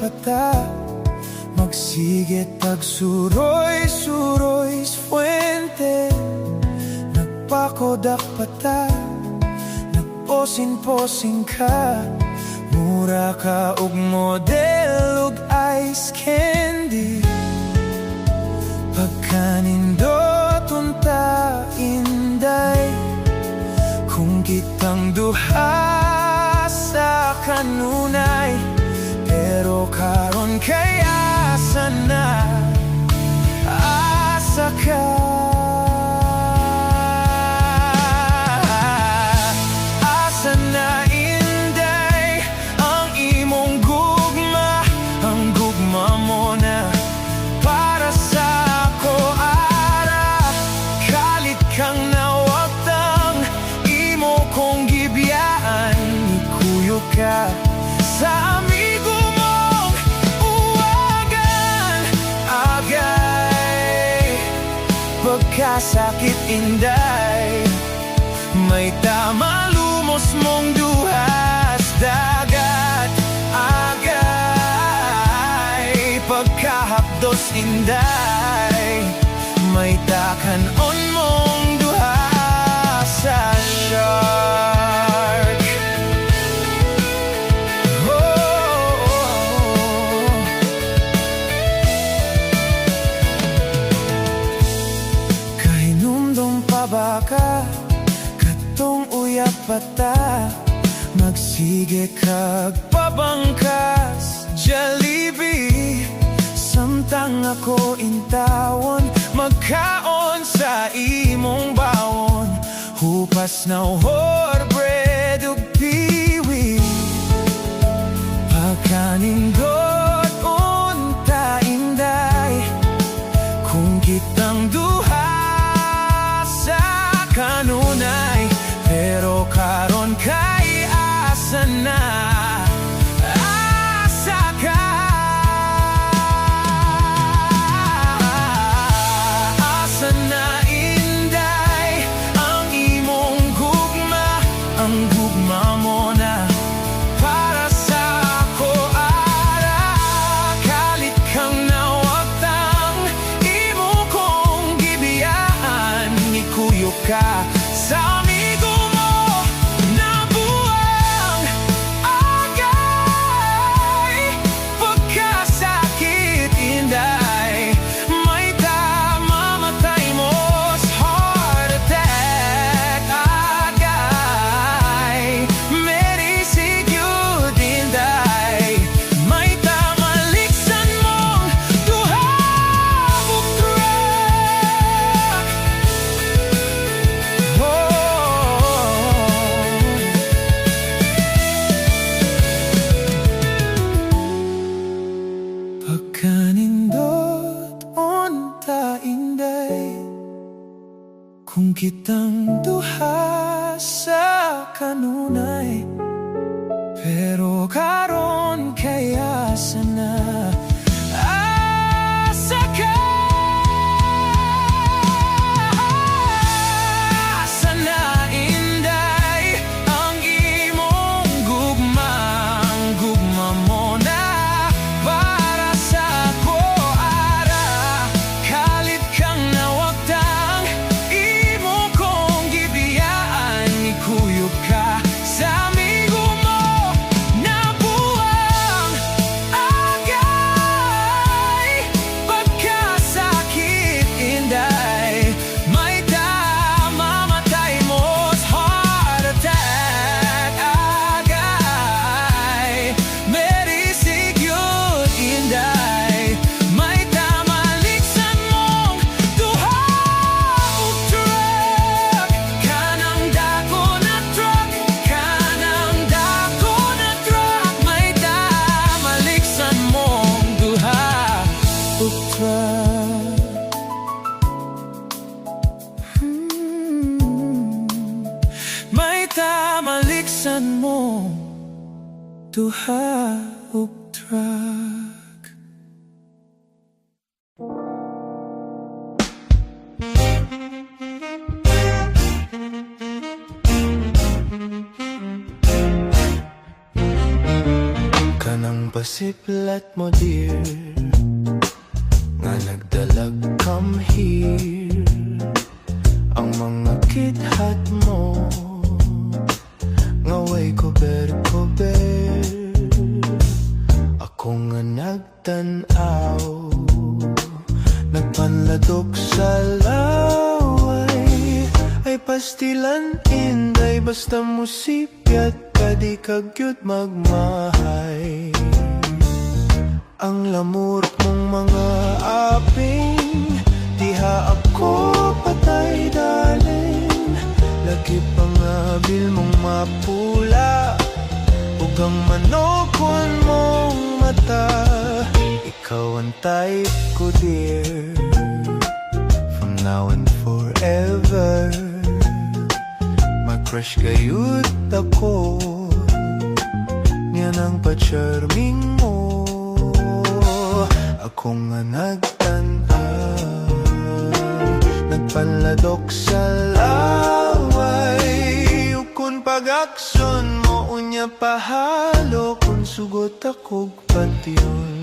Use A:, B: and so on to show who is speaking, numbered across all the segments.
A: pata, magsigit tag suroy-suroy fuente. Nagpakodak pata, nagposin-posin ka, mura ka og model ug ice candy. Pagkanindot unta inday, kung kitang duha sa kanunay. Pero karon kay asa na, asa ka. Asa na inday ang imong gugma, ang gugma mo na para sa ako ara. Kalit kang nawagtang, imo kong gibiyaan, ikuyo ka sa amigo mong uwagan. Agay, pagkasakit inday, may tama lumos mong duhas dagat. Agay, pagkahapdos inday, may takanon mong duhas sa shark. Kahinumdum pa ba ka, katong uyap pata, magsige kag pabangkas Jollibee. Samtang ako intawon, magkaon sa imong bawon, hupas na uhor, bread ug piwi. Pagkanindot unta inday, kung kitang duha sa kanunay. Pero karon kay asa na, asa ka. Asa na inday ang imong gugma, ang gugma mo na para sa ako ara. Kalit kang nawagtang, imo kong gibiyaan, ikuyo ka sa amigo mo na buwang. Agay, pagkasakit inday, may tamamatay mo sa heart attack. Agay, merisigyud inday, may tamaliksan mong duha ug truck. Pagkanindot unta inday, kung kitang duha sa kanunay. Pero karon kay asa na, asa ka. Asa na inday ang imong gugma, ang gugma mo na para sa ako ara. Kalit kang nawagtang, imo kong gibiyaan, ikuyo ka sa amigo mo na buwang. Agay, pagkasakit inday, may tamamatay mo sa heart attack. Agay, merisigyud inday, may tamaliksan mong duha ug truck. Kanang dako na truck, kanang dako na truck, may tamaliksan mong duha ug truck. May tamaliksan mo duha ug truck. pasiplat mo dear, nga nagdalag come here. Ang mga kidhat mo nga way kober. Ako nga nagtanaw, nagpanladok sa laway. Ay pastilan inday, basta musipyat ka di kagyud magmahay. Ang lamurok mong mga aping, diha ako patay daling. Lagi pangabil mong mapula, ug ang manokon mong mata. Ikaw ang type ko dear, from now and forever. Mag-crush kayut ako, niyan ang pa-charming mo. Ako nga nagtanaw, nagpanladok sa laway. Kung pag-aksyon mo unya pahalo, kung sugot ako patyon.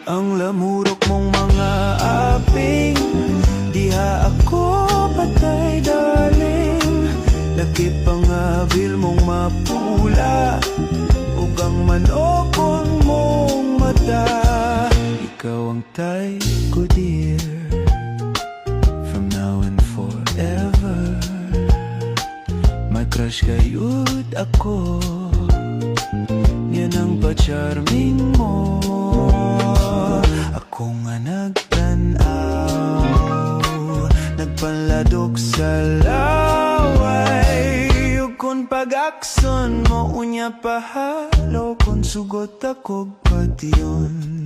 A: Ang lamurok mong mga aping, diha ako patay daling. Laki pangabil mong mapula, ug ang manokon mong mata. Ikaw ang type ko dear, from now and forever. Mag-crush kayud ako, yan ang pa-charming mo. Ako nga nagtanaw, nagpanladok sa laway. Ug kung pag-akson mo unya pahalo, kung sugot ako patyon.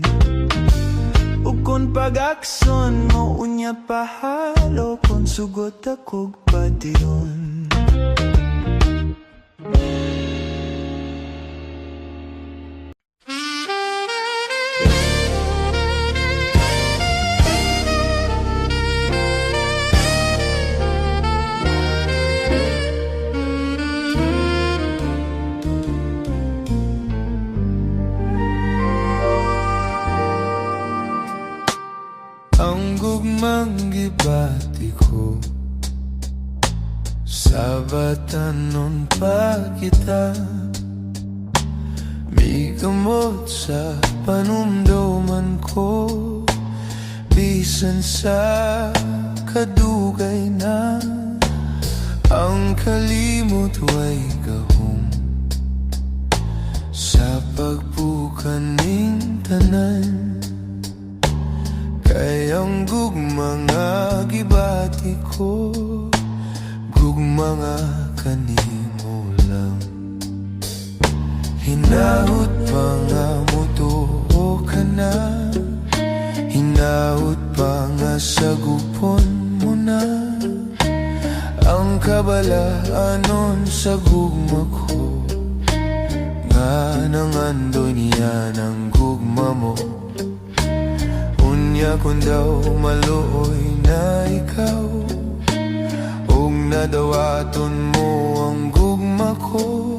A: Ug kung pag-akson mo unya pahalo, kung sugot ako patyon. Ang gugmang gibati ko, sa batanon pa kita. May gamot sa panumduman ko, bisan sa kadugay na. Ang kalimot way gahom, sa pagbukan ning tanan. Kay ang gugma nga gibati ko, gugma nga kanimo lang. Hinaut pa nga mutuo ka na, hinaut pa nga sagupon mo na. Ang kabalaanon sa gugma ko, nga nangandoy niya ng gugma mo. Unya kung daw maluoy na ikaw, ug nadawaton mo ang gugma ko.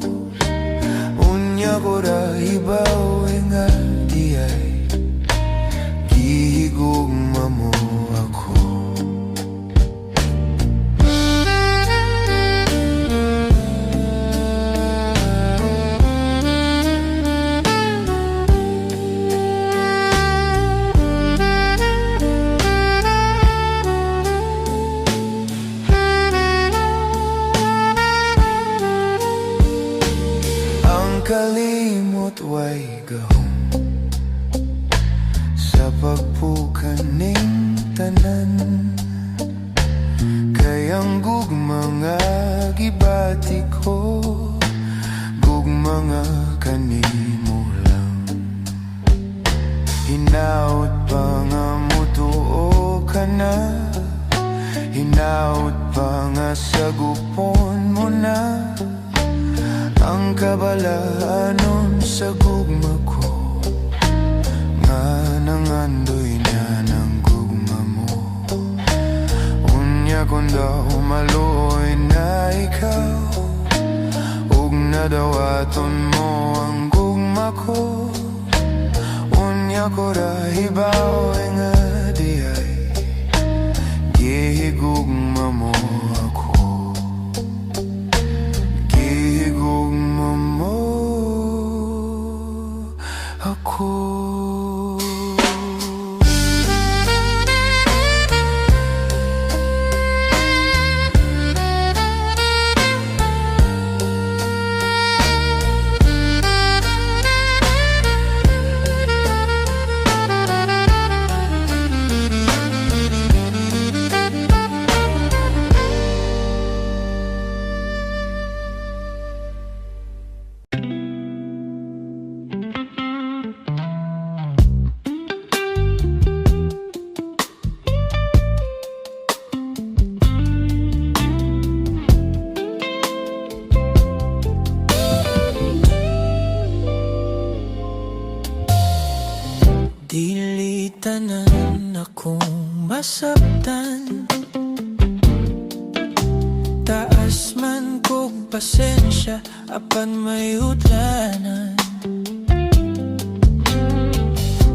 A: Unya ko ra ibaw nga diay, gihigugma mo ako. Kalimot way gahom, sa pagpukan ning tanan. Kay ang gugma nga gibati ko, gugma nga kanimo lang. Hinaut pa nga mutuo ka na, hinaut pa nga sagupon mo na ang kabalaanon sa gugma ko, nga nangandoy na ng gugma mo. Unya kung daw maluoy na ikaw, ug nadawaton mo ang gugma ko. Unya ko rahibaw nga diay gihigugma mo ako, gihigugma mo ako. Dili tanan akong masabtan, taas man kog pasensya apan may hudlanan.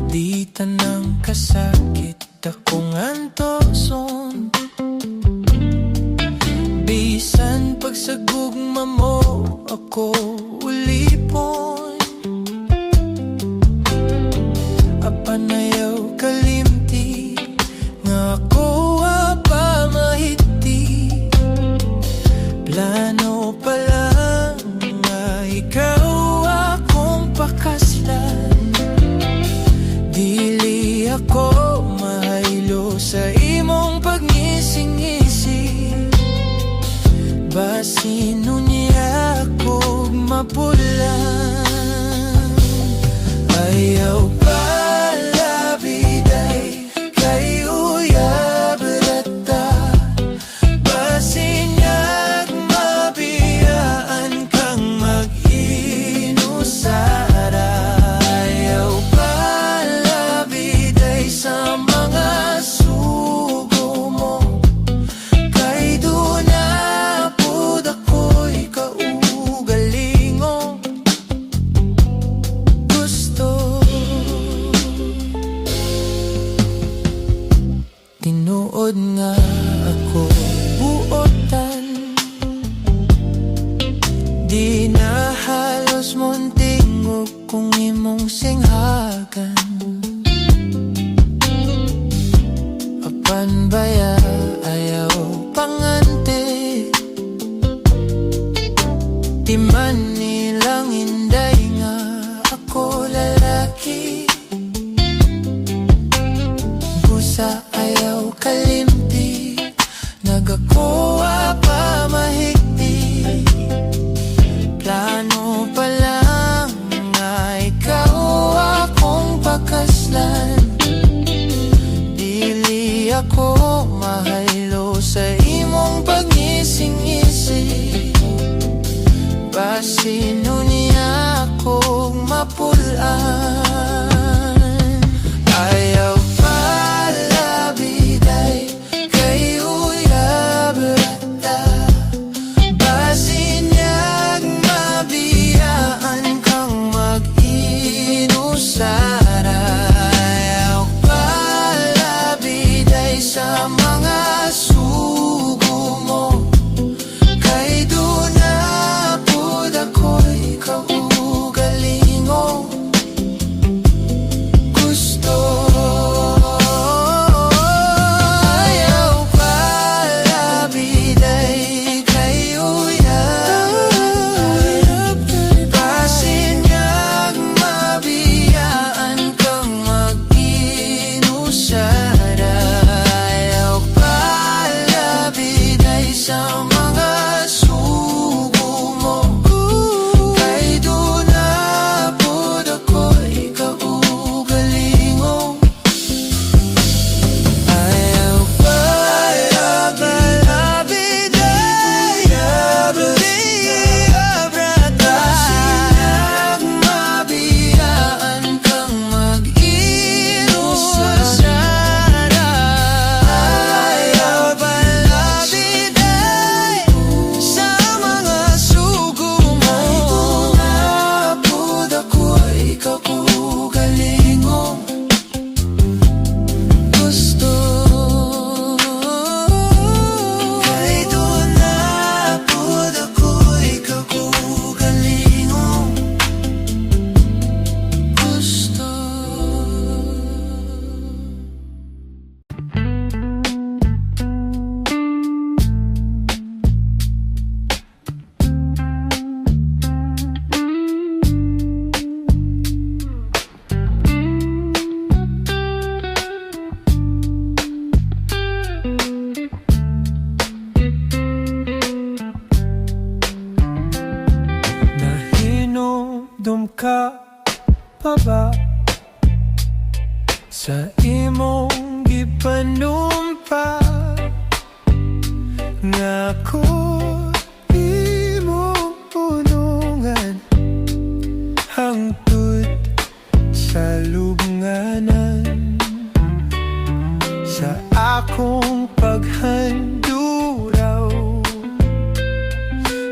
A: Di tanang kasakit akong antoson, bisan pagsagugma mo ako ulipon. Apanayaw kalimti nga ako pa mahiti, plano pa lang nga ikaw akong pakaslan. Dili ako mahaylo sa imong pagngisi-ngisi, basin niya ako mapulan. Ayaw pa tinuod nga ako buotan, di na halos munting ug kung imong singhagan. Apan baya ayaw pangante, di man nilang inday nga ako lalaki. Busa ayaw kalimti, nagakuha pa mahigti, plano pa lang nga ikaw akong pakaslan. Dili ako mahaylo sa imong pagngisi-ngisi, basin niya akong mapulan. Ayaw sa mga sugo mo, kay doon na pud ako'y kaugalingon. pa ba sa imong gipanumpa nga ko imong punungan hangtod sa lubnganan sa akong paghanduraw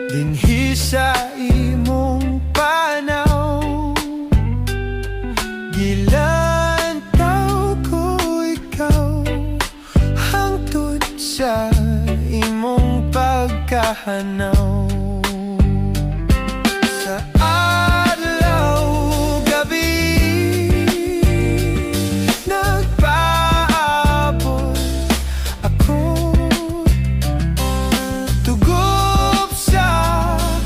A: dinhi sa imong panaw gilantaw ko ikaw hangtod sa imong pagkahanaw sa adlaw gabi nagpaabot ako tugup sa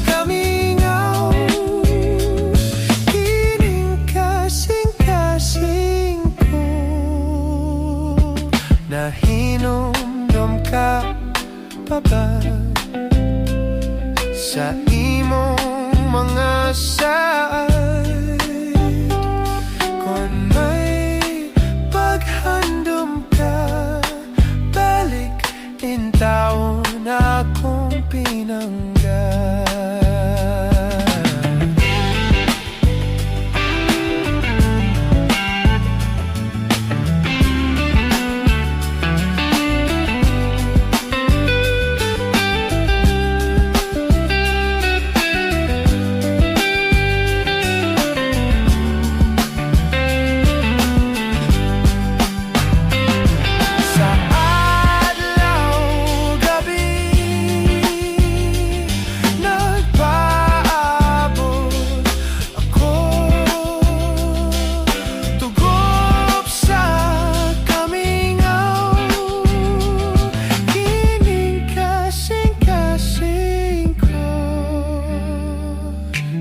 A: kamingaw kining kasing-kasing ko nahinomdom ka pa ba sa imong mga saad kung may paghandom ka balik in taon akong pinanggan.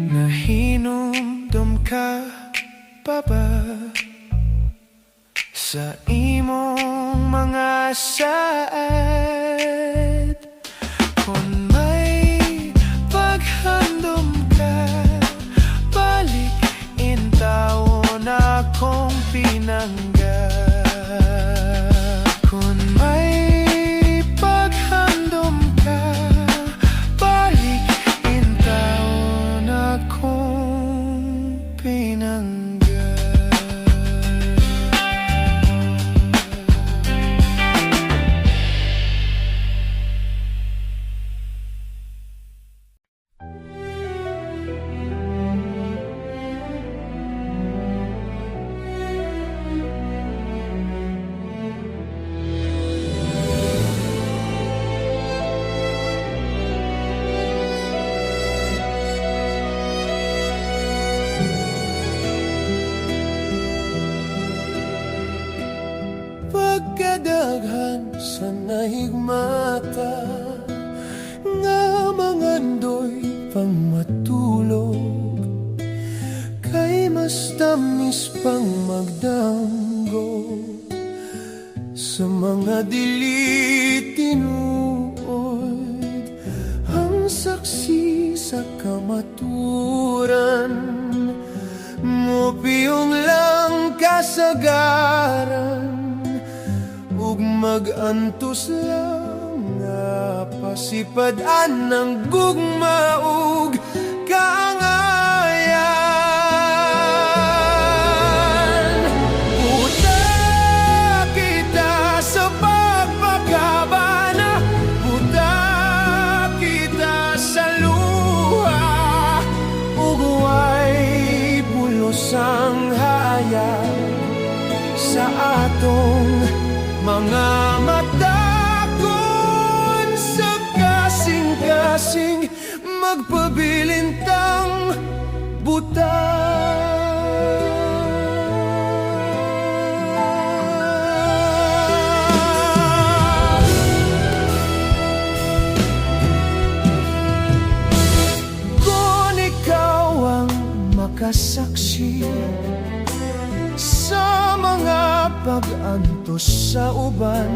A: Nahinomdom ka pa ba sa imong mga saad kung may paghandom ka balik in taon akong pinangga kung may paghandom ka balik in taon akong pinangga. Pagkadaghan sa nahigmata nga mangandoy pang matulog kay mas tamis pang magdanggo sa mga dili tinuod ang saksi sa kamaturan mo piyong lang kasagaran ug mag-antos lang nga pasipad-an ng gugma ug kaangayan. Buta kita sa pagpakabana, buta kita sa luha, ug way pulos ang hayag sa atong mga mata kun sa kasing-kasing magpabilintang buta. Kung ikaw ang makasaksi sa mga pag-antos sa uban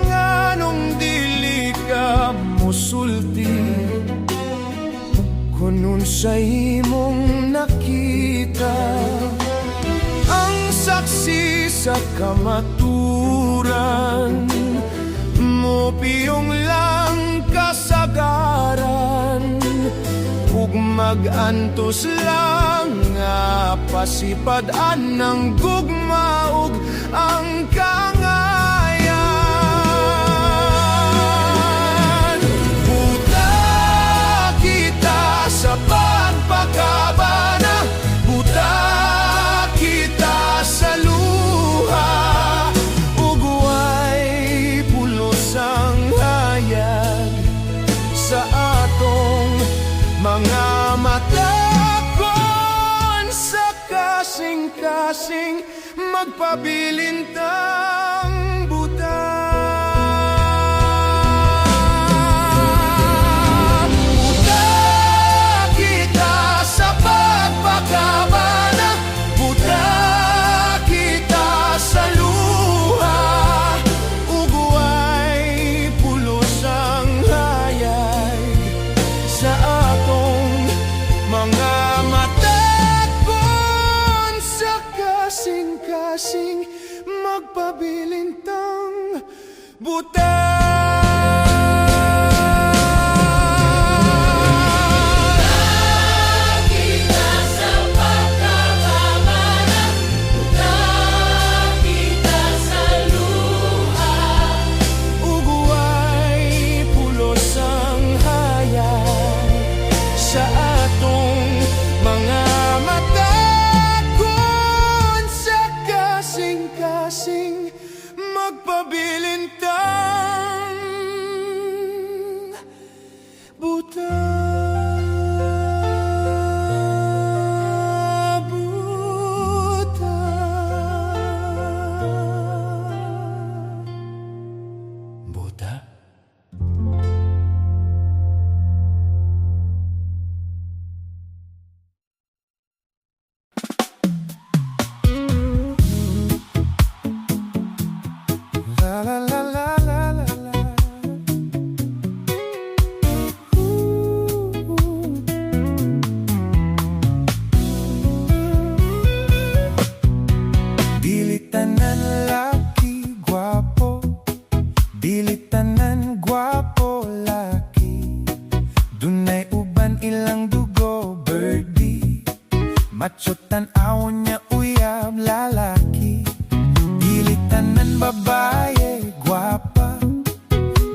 A: nganong dili ka musulti kunun sa imong nakita sa kamaturan mo piyong lang kasagaran ug mag-antos lang nga pasipadan ng gugma ug ang kangayan. Buta kita sa pagpakabana, buta kita sa luha, ug way pulos ang hayag sa atong mga mata. Kon sa kasing-kasing magpabilintang buta. Buta kita sa pagpakabana, buta kita sa luha, ug way pulos ang hayag sa atong mga mata. Kon sa kasing-kasing magpabilintang buta. Kasing magpabilintang buta. Buta. Buta. La la la la la la la. Dili tanan laki guwapo, dili tanan guwapo laki. Dunay uban ilang dugo birdie, macho tan-aw niya uyab lalaki. Dili tanan babae guwapa,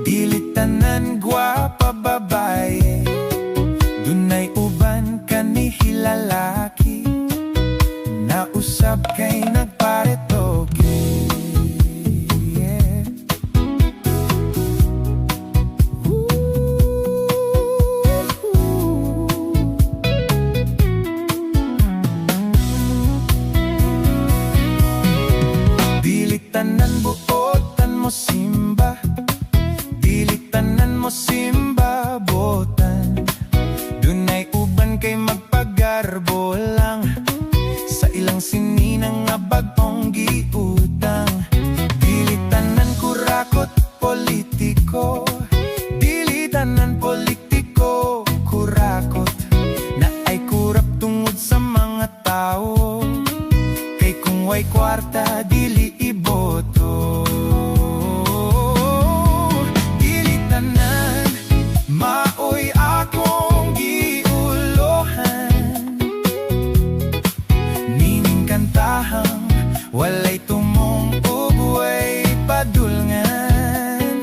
A: dili tanan guwapa babae. Dunay uban kanihi lalaki, nausab kay nagparetoke. Yeah. Dili tanan buotan mo simba, dili tanan mo simba botan. Dunay uban kay magpagarbo lang sa ilang sininang nga bag-ong giutang. Dili tanan kurakot politiko, dili tanan politiko kurakot, na ay kurap tungod sa mga tao. Kay kung way kwarta dili iboto. Dili tanan maoy akong giulohan, nining kantahang walay tumong ug way padulngan.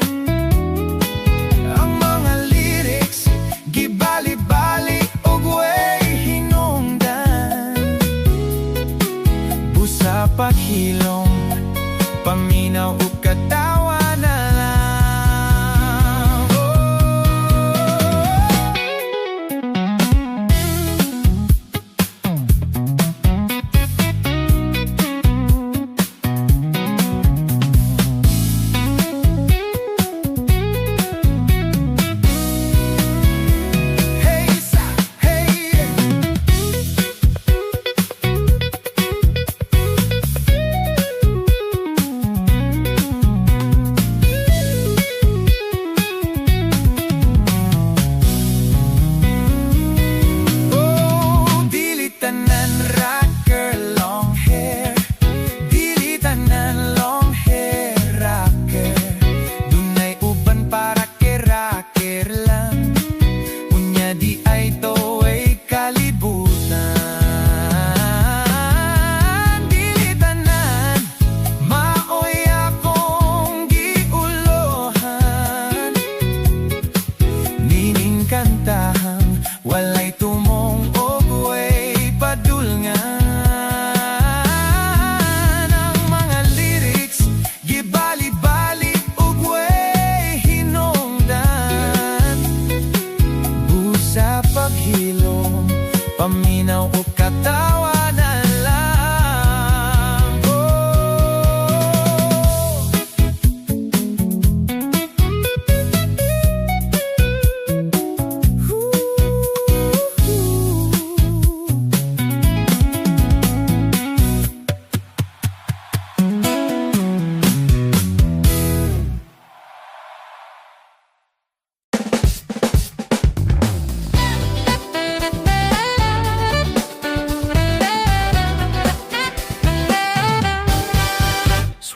A: Ang mga lyrics gibali-bali ug way hinungdan, busa paghilom, paminaw ug katawa na lang. Hey sa, hey.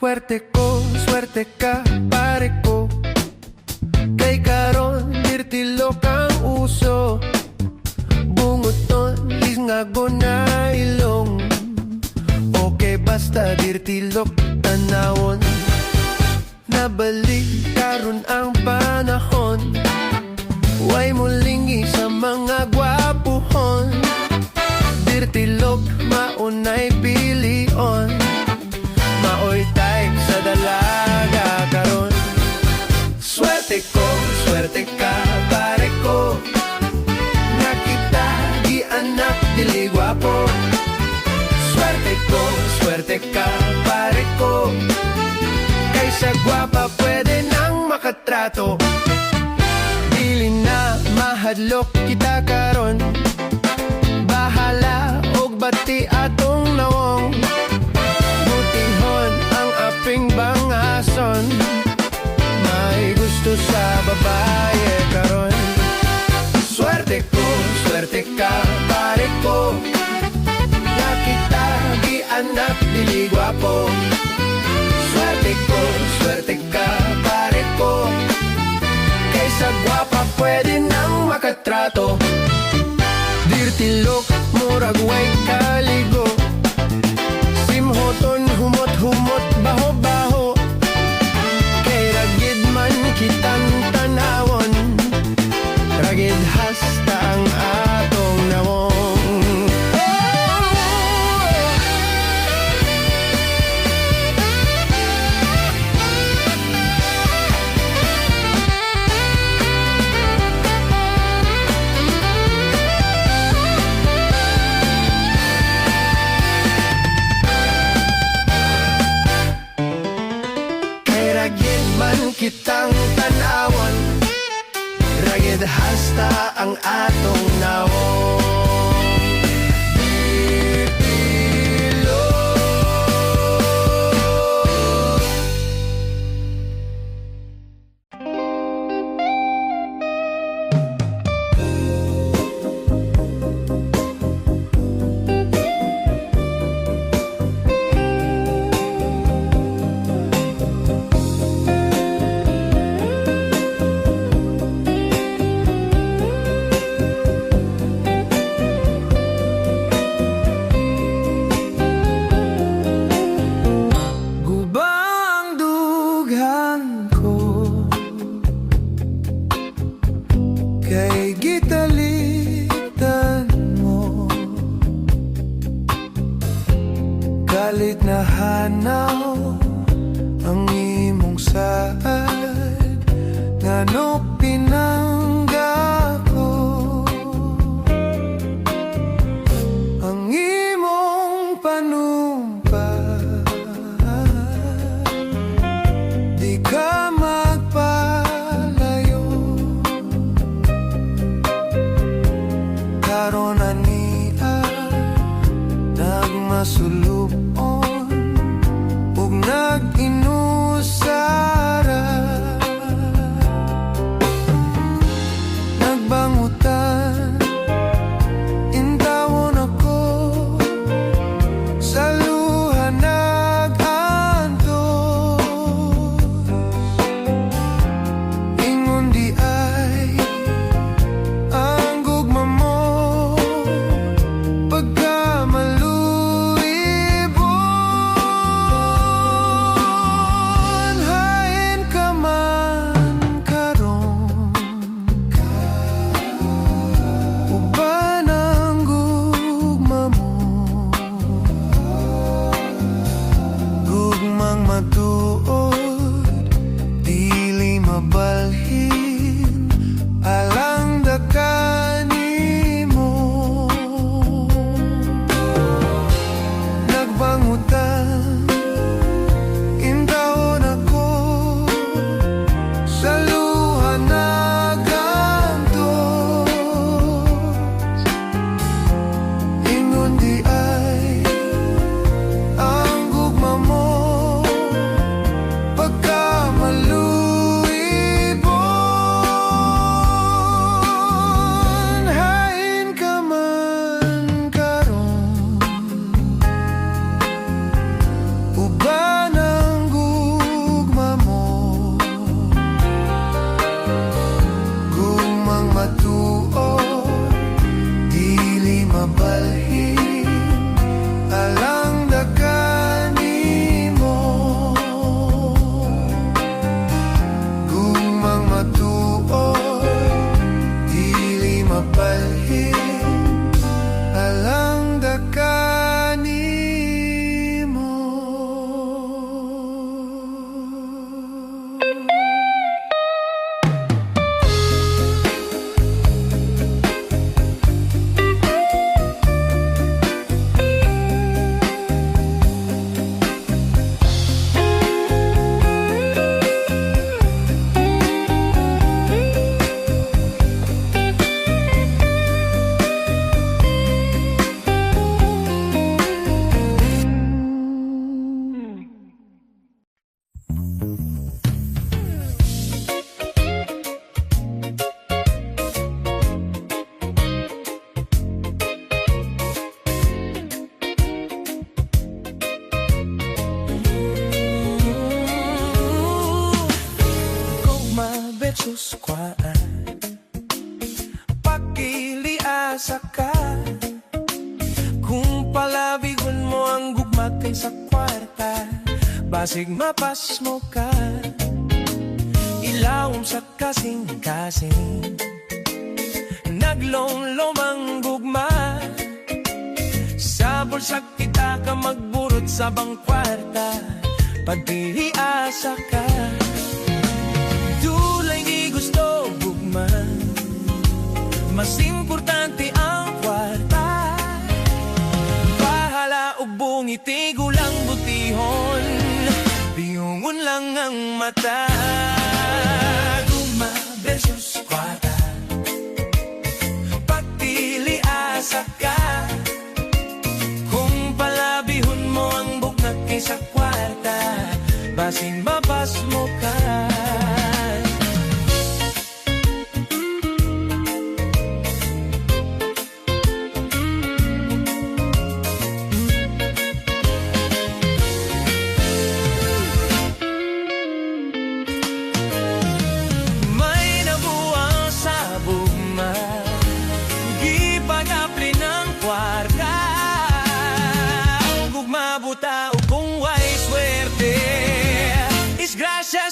A: swerte ka, pare ko. Kay karon, dirtilok ang uso. Bunguton, lingago na ilong. Okay, basta dirtilok tanawon. Nabalik karon ang panahon. Way mulingi sa mga gwapuhon. Dirtilok, maunay pilion. Maoy type sa dalaga karon. Swerte ka, pare ko. Nakita, di anak, dili gwapo. Swerte ka, pare ko. Kaysa gwapa, pwede nang makatrato. Dili na mahadlok kita karon. Bahala og bati atong nawong. Butihon ang aping bangason. May gusto sa babae karon. Swerte ka, pare ko. Nakita, di anak, dili gwapo. Swerte ka, pare ko. Kaysa gwapa, pwede nang makatrato. Dirtilok, murag way kaligo. Simhoton, humot, baho-baho. Kay ragid man kitang tanawon. Ragid hasta ang atong nawong. Kitang tanawon, ragid hasta ang atong nawon. Kay gitalitan mo, kalit na hanaw ang imong saad, ngano pinangga ko ang imong panumpa. Di ka magpalayo karon ania, nagmasulubon ug nag-inusara. Nagbangutan, intawon ako sa luha nag-antos. Ingon di ay ang gugma mo. Pagka maluibog kay sa kwarta, basig mapas mo ka. Ilawom sa kasing-kasing, naglomlom ang gugma. Sa bulsa kita ka magburot sa bang kwarta, pagpiliasa ka. Dulay di gusto gugma, mas importante ang kwarta. Bahala o bungiti, gulang butihon, biyungon lang ang mata. Gugma versus kwarta, pagpiliasa ka. Kung palabihon mo ang buknat kay sa kwarta, basing mabas mo ka.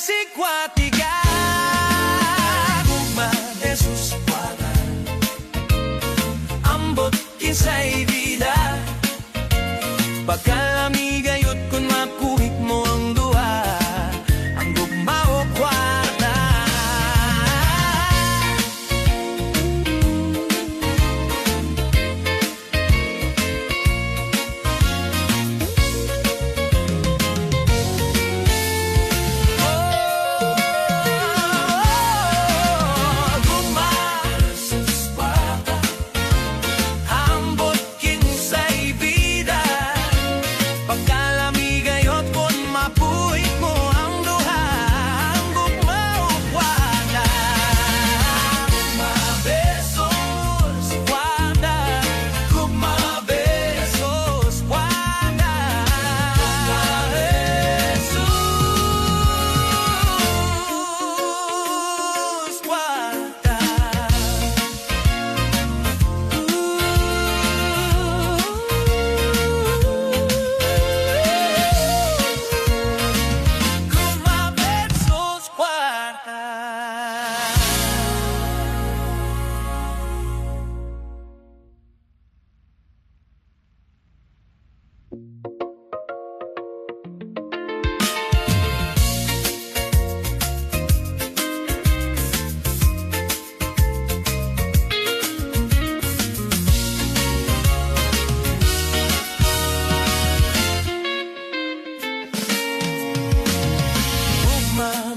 A: Sikwatiga, gugma versus kwarta, ambot kinsay vida. Pagkalamigayot kung makuhit mo ang duha, ang gugma o kwarta.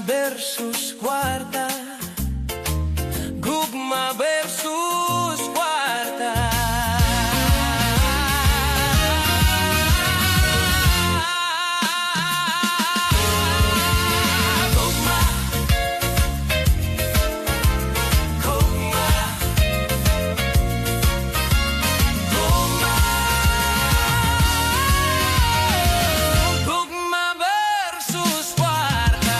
A: Versus kwarta, gugma versus kwarta. Gugma, gugma, gugma, gugma versus kwarta.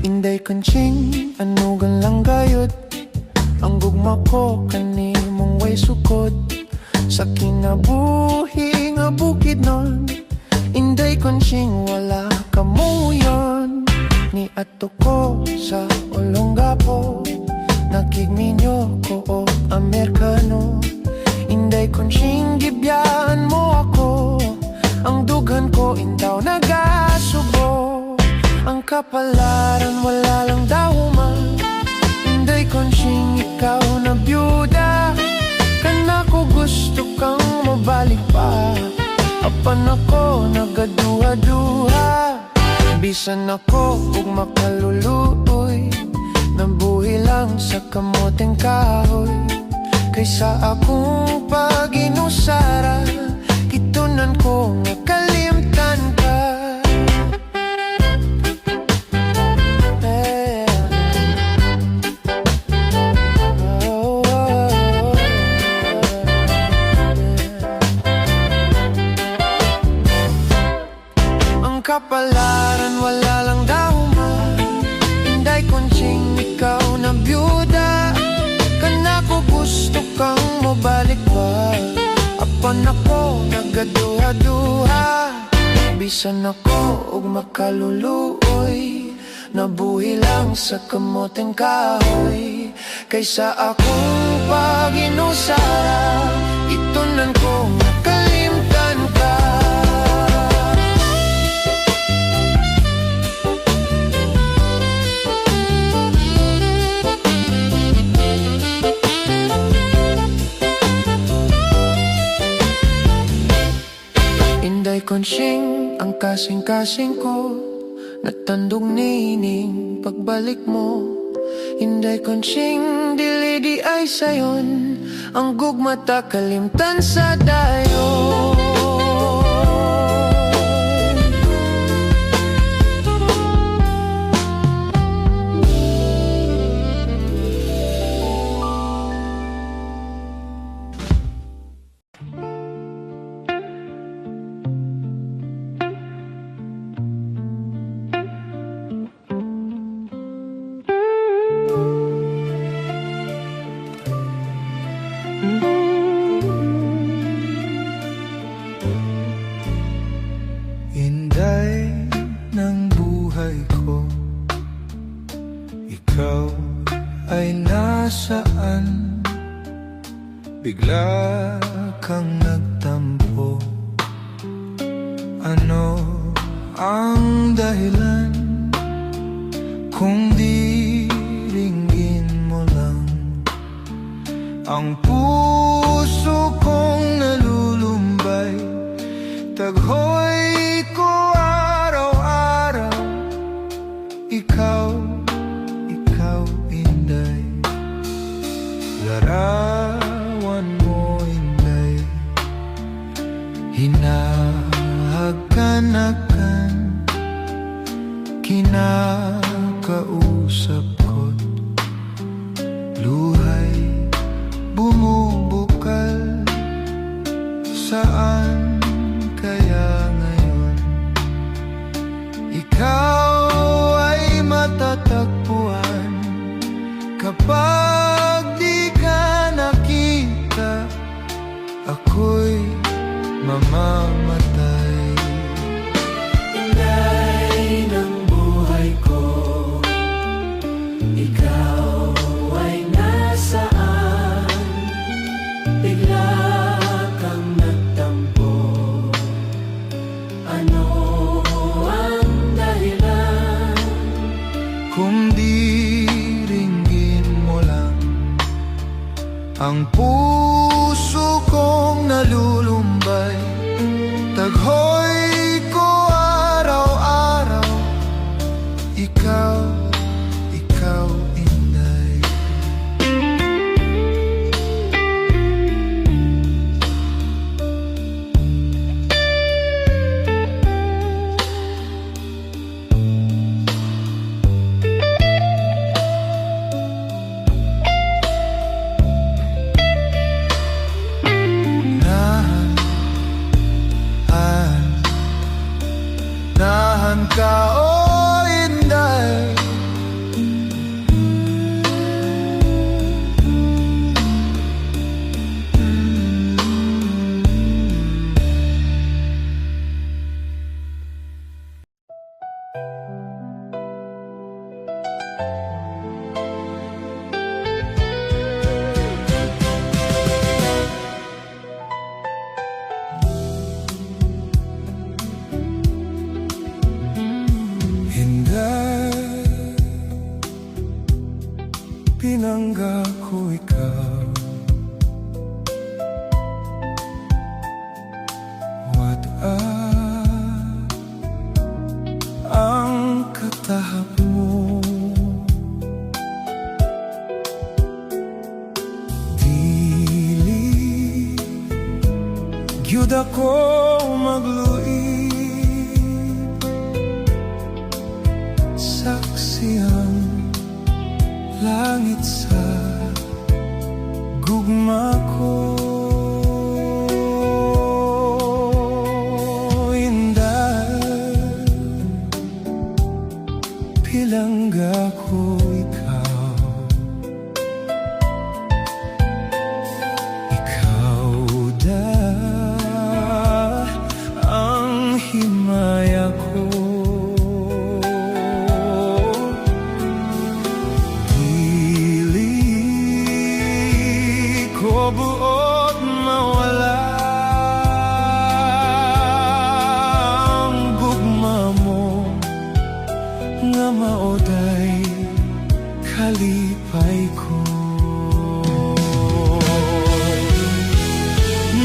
A: Inday kunching, anugan lang gayud, ang gugma ko kanimong way sukod. Sa kinabuhi nga bukid nun, inday kunching wala kamuyon. Ni ato ko sa Olongapo, nakigminyo ko o Amerikano. Inday kunching gibiyaan mo ako, ang dughan ko intaw nagasubo. Ang kapalaran wala lang daw man, inday kunching ikaw na byuda. Kana ko gusto kang mabalik pa, Apan ako nagaduha-duha, bisan ako ug makaluluoy, nabuhi lang sa kamoteng kahoy. Kaysa akong pag-inusara, itunan ko nga kalimtan ka. Ang kapalaran wala lang daw man, hinday kontsing ikaw na byuda. Kanako gusto kang mabalik ba? Apan ako nagaduha-duha, bisan ako ug makaluluoy, nabuhi lang sa kamoteng kahoy. Kaysa akong pag-inusara, itunan ko nga kalimtan ka. Inday konsyeng ang kasing-kasing ko, natandog nining pagbalik mo. Inday konsyeng dili di ay sayon, ang gugmata kalimtan sa dayon. Inday ng buhay ko, ikaw ay nasaan? Bigla kang nagtampo, ano ang dahilan? Kung di ringgin mo lang ang puso kong nalulumbay, taghoy ko araw-araw. Ikaw, ikaw inday, larawan mo inday, hinahaganakan, kinakausap ko't luhay bumubukal. Saan kaya ngayon ikaw ay matatagpuan? Kapag di ka nakita, ako'y mamamatay. Inday ng buhay ko, ikaw ay nasaan? Bigla kang nagtampo, ano ang dahilan? Kung di ringgin mo lang ang puso kong nalulumbay, taghoy ko araw-araw. Ikaw, ikaw inday. Nahan ka o inday, pinangga ko ikaw. What Sugod ako magluib, saksi ang langit sa gugma ko. Inday, pilangga ko ikaw. Ikaw da ang himaya ko. Buot mawala ang gugma mo, nga maoday kalipay ko.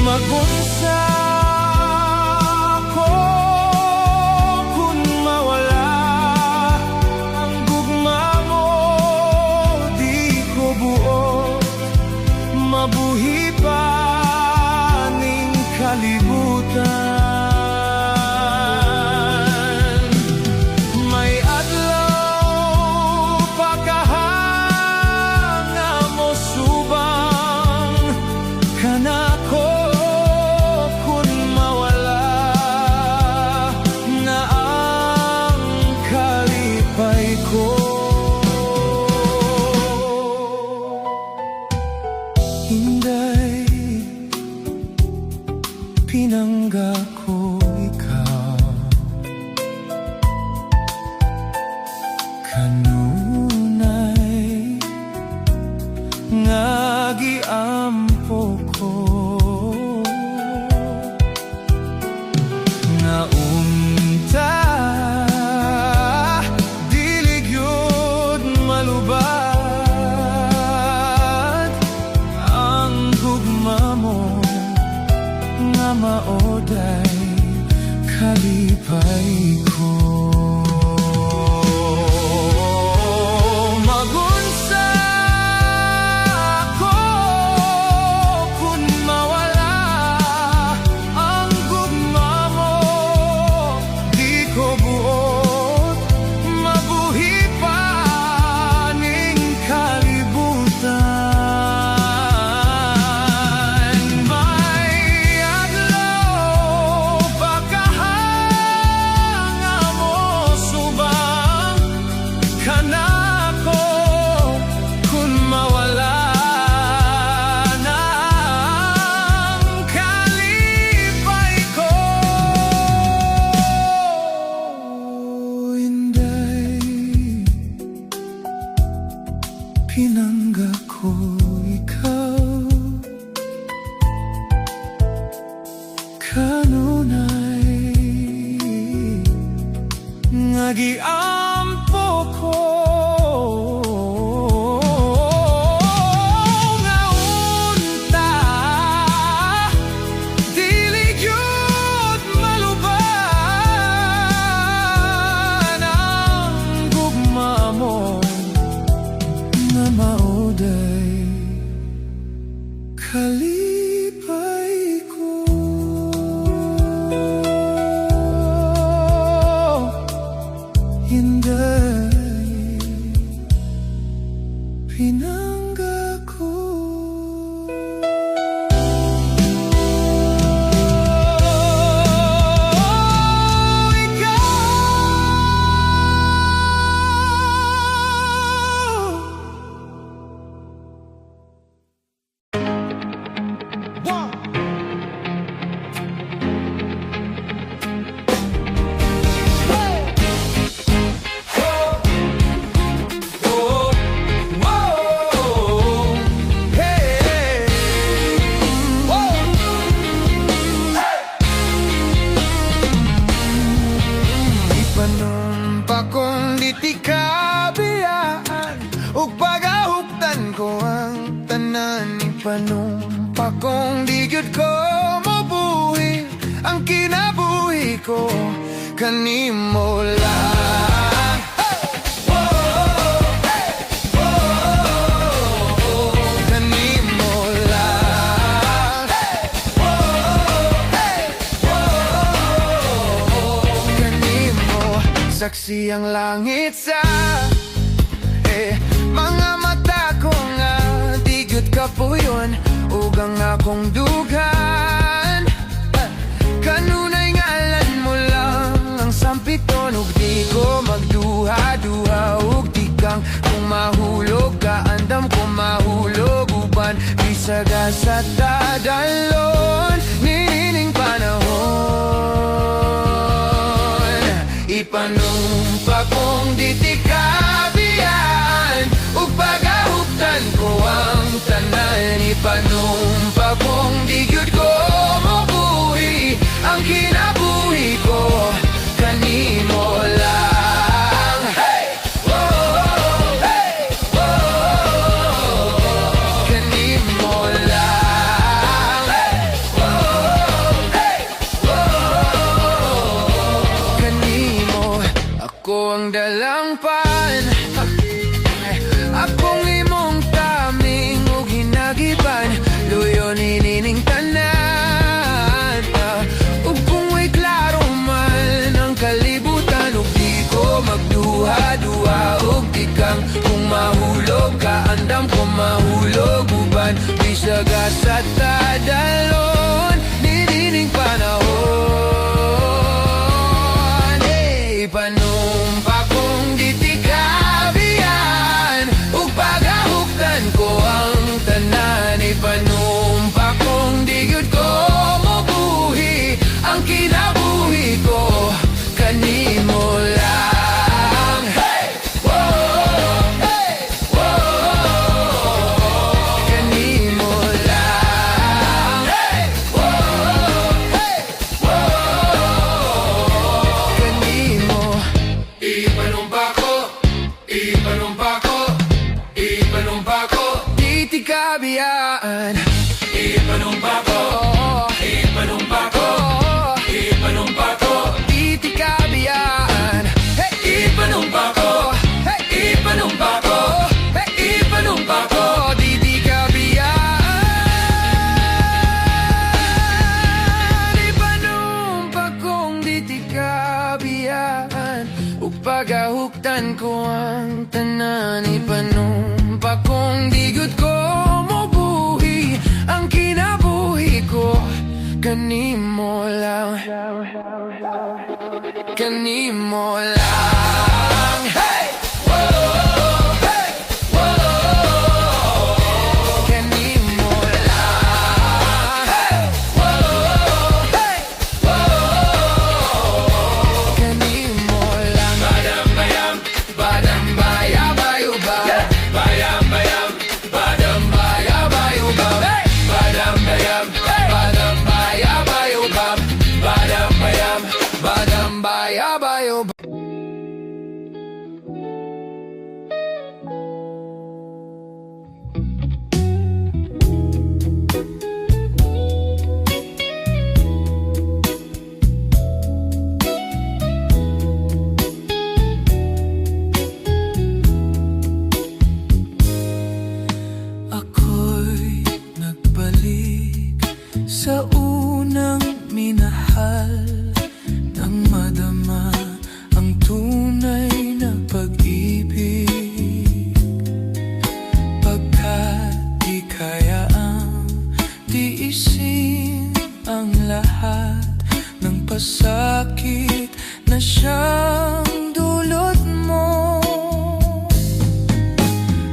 A: Magunsa ko kung mawala ang gugma mo, di ko buot mabuhi pa ning kalibutan. May adlaw pagkahanga mo subang kanako kun mawala na ang kalipay ko. Inday, pinangga ko ikaw. Kanunay nga giampo ko, nga unta dili gyud malubad ang gugma mo, nga maoday kalipay ko. Magunsa ako kung mawala ang gugma mo, di ko buot mabuhi pa ning kalibutan. May adlaw pagkahanga mo subang kanako kun mawala na ang kalipay ko. Inday, pinangga ko ikaw. Kanunay nga giampo ko, nga unta dili gyud maluban ang gugma mo, nga maoday kalipay ko. Inday, pinangga ko. Ipanumpa kong di ti kabiyaan, ug pagahuktan ko ang tanan. Ipanumpa kong di gyud ko mabuhi ang kinabuhi ko kanimo lang. Kanimo lang. saksi ang langit sa mga mata ko nga digyot ka po yun ug ang akong dugan kanunay ngalan mo lang ang sampiton ug di ko magduha-duha ug di kang kung mahulog ka andam ko mahulog uban bisag sa tadalon nining panahon ipanumpa kong di tikabiyan ug pagahuptan ko ang tanan ipanumpa kong di gyud ko mabuhi ang kinabuhi ko kanimo lang hey! Whoa! Hey! Whoa! Kanimo lang hey! Whoa! Hey! Whoa! Kanimo ako ang dalangpan akong imong taming ug hinagiban luyon inining tanan ug kung may klaro man ang kalibutan ug di ko magduha-duha ug di kang kung mahulog ka andam ko mahulog uban bisag sa tadalon nining panahon ipanumpa kong di tikabiyan ug pagahuktan ko ang tanan ipanumpa kong di gyud ko mabuhi ang kinabuhi ko kanimo lang hey! Whoa! Hey! Whoa! Kanimo lang hey! Whoa! Hey! Whoa! Kanimo ipanumpa ko di tikabiyaan ipanumpa ko di tikabiyaan hey ipanumpa ko hey ipanumpa ko hey ipanumpa ko di tikabiyaan ipanumpa kong di tikabiyaan ug pagahuktan ko ang tanan ipanumpa kong di gyud ko mabuhi ang kinabuhi ko kanimo lang kanimo lang hey! Whoa! Hey! Whoa! Kanimo lang hey! Whoa! Hey! Whoa! Kanimo lang badam bayam badam baya bayuba bayam bayam badam baya bayuba badam bayam badam baya bayuba badam bayam badam baya bayuba ako'y nagbalik sa unang minahal nang madama ang tunay na pag-ibig pagkat di kayaang tiisin ang lahat ng pasakit na siyang dulot mo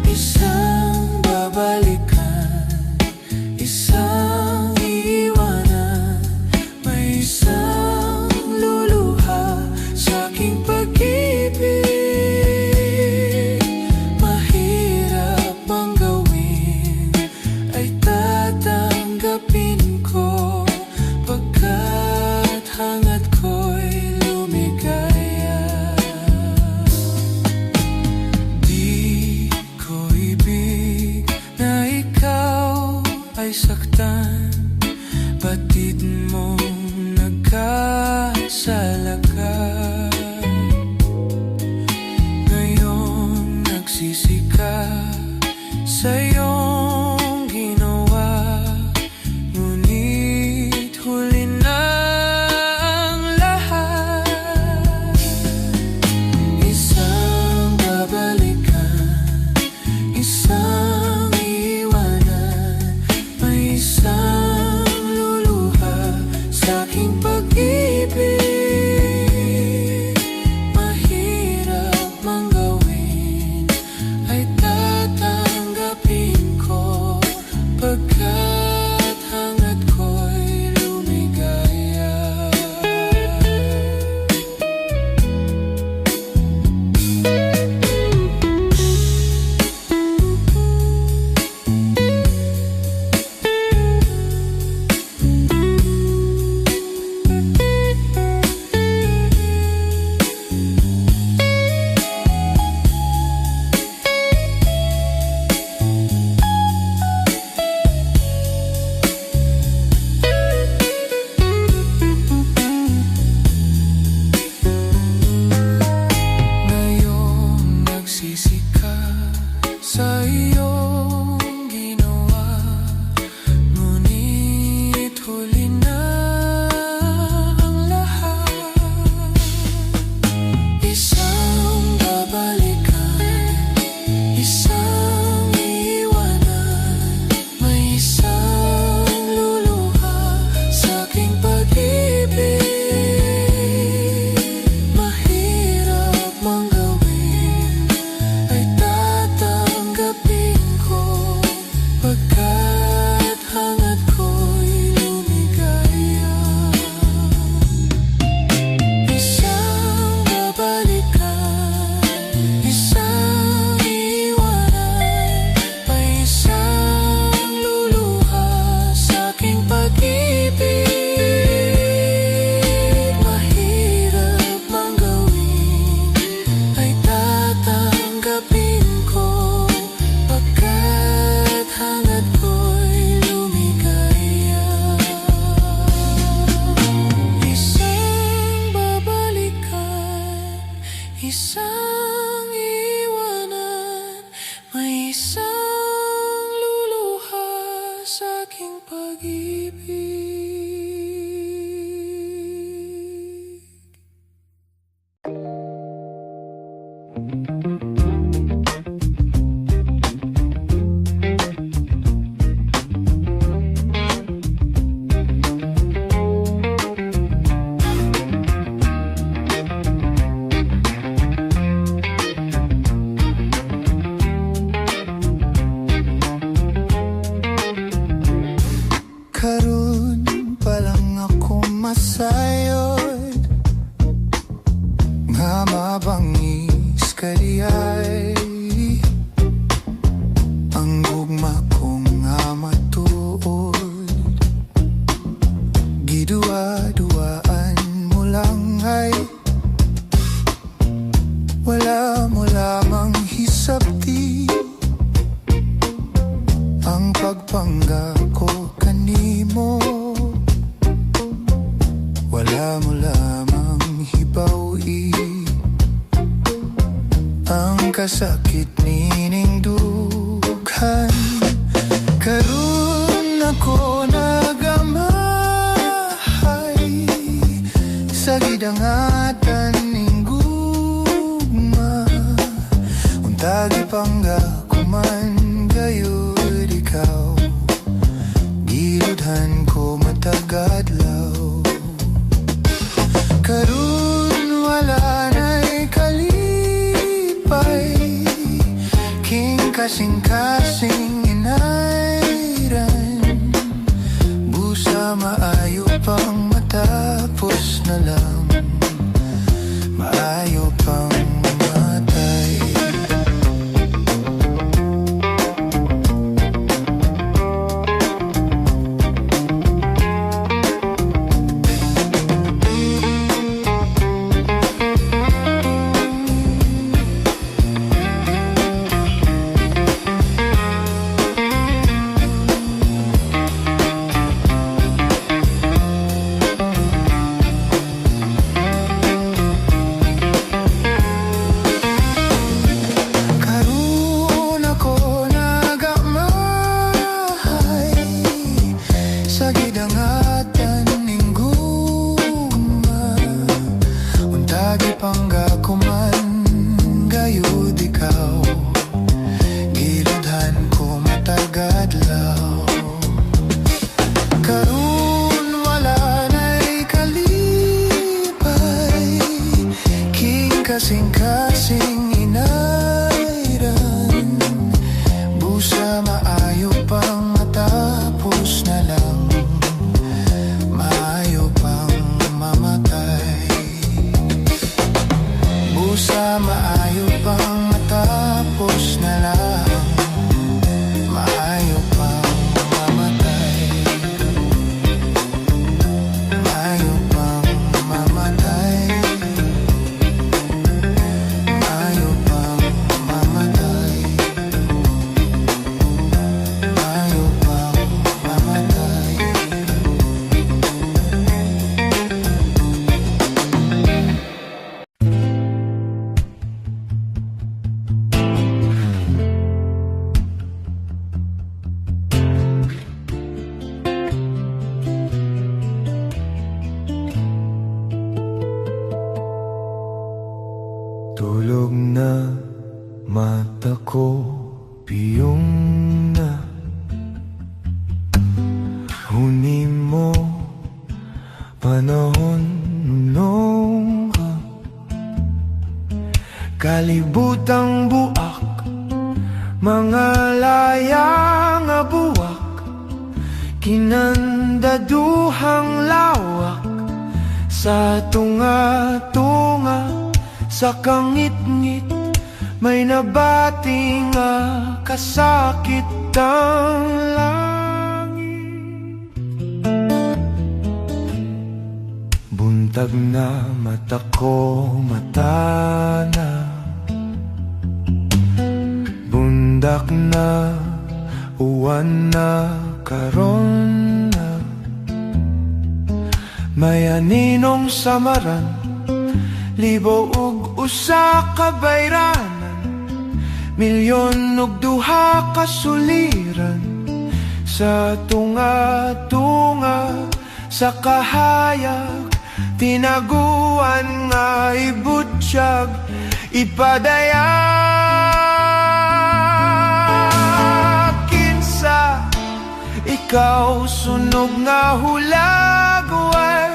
A: isang babalikan isang iwanan may isang luluha sa aking pag-ibig mahirap bang gawin ay tatanggapin ko pagkat hangat ko'y lumigaya di ko ibig na ikaw ay saktan batid mong nagka Karon pa lang ako masayod nga mabangis kaliyay ang gugma ko nga matuod giduwa-duwaan mo lang ay wala mo lamang hisabti ang pagpangga ko kanimo wala mo lamang hibawi ang kasakit nining dughan karon ako nagamahay sa gidangatan ning gugma untag ipangga kuman gayud ikaw giludhan ko matagadlaw karon wala na'y kalipay king kasing-kasing inayran busa maayo pang matapos na lang maayo pang mamatay pangga ko man gayud ikaw giludhan ko matagadlaw karon wala na'y kalipay king kasing-kasing inayran busa maayo pang matapos na lang maayo pang mamatay busa maayo pang matapos na lang maayo pang mamatay maayo pang mamatay maayo pang mamatay maayo pang mamatay tulog na mata ko piyong na huni mo panahon nung kalibutang buak mga layang nga buwak kinandaduhang lawak sa tunga-tunga sa kangit-ngit may nabating kasakit ang langit buntag na mata ko mata na bundak na uwan na karon na may aninong samaran libo ug usa ka bayranan milyon ug duha ka suliran sa tunga-tunga sa kahayag tinaguan nga ibutyag ipadaya kinsa ikaw sunog nga hulagway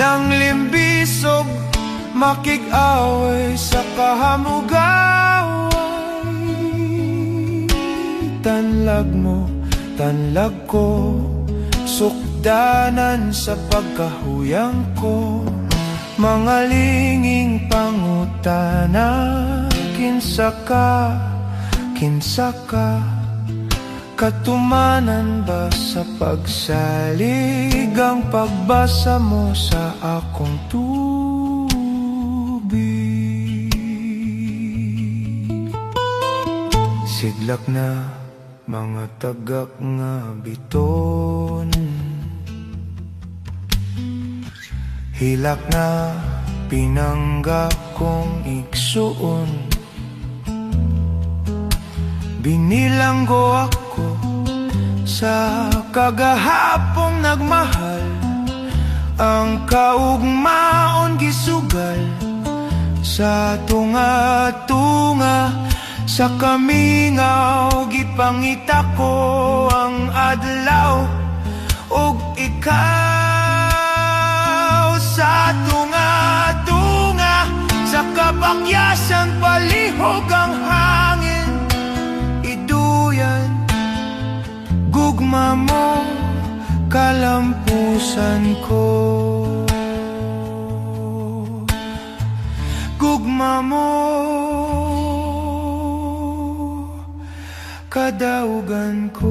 A: nang limbisog makig-away sa kahamugaway. Tanlag mo, tanlag ko, sukdanan sa pagkahuyang ko, mga linging pangutana, kinsa ka, katumanan ba sa pagsalig ang pagbasa mo sa akong tubig? Sidlak na mga tagak nga biton, hilak na pinangga kong igsuon, binilanggo ako sa kagahapong nagmahal, ang kaugmaon gisugal sa tunga-tunga, sa kamingaw gipangita ko ang adlaw ug ikaw sa tunga-tunga, sa kabakyasan palihog ang hangin, iduyan gugma mo kalampusan ko, gugma mo kadaugan ko.